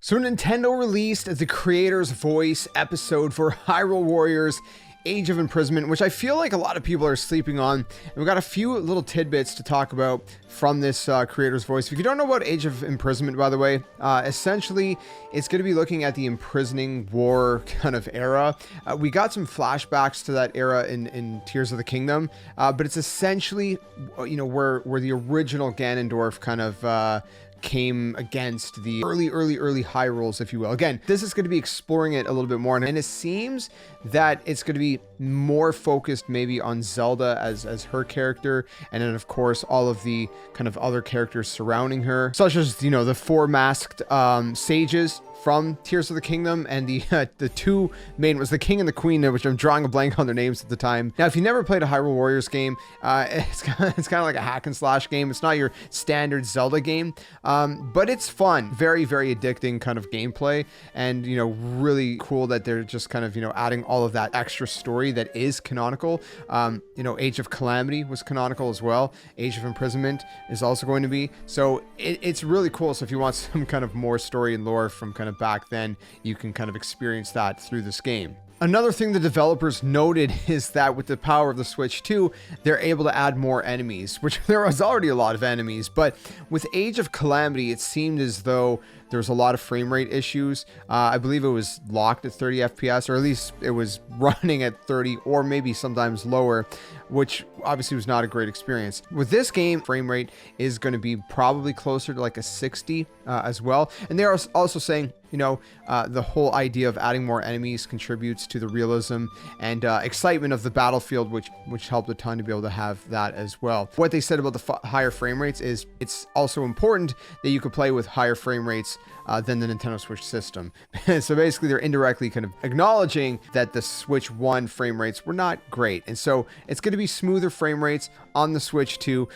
So Nintendo released the creator's voice episode for Hyrule Warriors Age of Imprisonment, which I feel like a lot of people are sleeping on. And we've got a few little tidbits to talk about from this creator's voice. If you don't know about Age of Imprisonment, by the way, essentially it's going to be looking at the imprisoning war kind of era. We got some flashbacks to that era in Tears of the Kingdom, but it's essentially, you know, where the original Ganondorf kind of came against the early Hyrules, if you will. Again, this is going to be exploring it a little bit more, and it seems that it's going to be more focused maybe on Zelda as her character, and then of course all of the kind of other characters surrounding her, such as, you know, the four masked sages from Tears of the Kingdom, and the two main was the King and the Queen, which I'm drawing a blank on their names at the time. Now, if you never played a Hyrule Warriors game, it's kind of like a hack and slash game. It's not your standard Zelda game, but it's fun, very addicting kind of gameplay, and, you know, really cool that they're just kind of, you know, adding all of that extra story that is canonical. You know, Age of Calamity was canonical as well. Age of Imprisonment is also going to be. So it's really cool. So if you want some kind of more story and lore from kind of back then, you can kind of experience that through this game. Another thing the developers noted is that with the power of the Switch 2, they're able to add more enemies, which there was already a lot of enemies, but with Age of Calamity, it seemed as though there was a lot of frame rate issues. I believe it was locked at 30 FPS, or at least it was running at 30 or maybe sometimes lower, which obviously was not a great experience. With this game, frame rate is going to be probably closer to like a 60 as well. And they're also saying, you know, the whole idea of adding more enemies contributes to the realism and excitement of the battlefield, which helped a ton to be able to have that as well. What they said about the higher frame rates is it's also important that you could play with higher frame rates than the Nintendo Switch system. So basically they're indirectly kind of acknowledging that the Switch 1 frame rates were not great. And so it's going to be smoother frame rates on the Switch 2.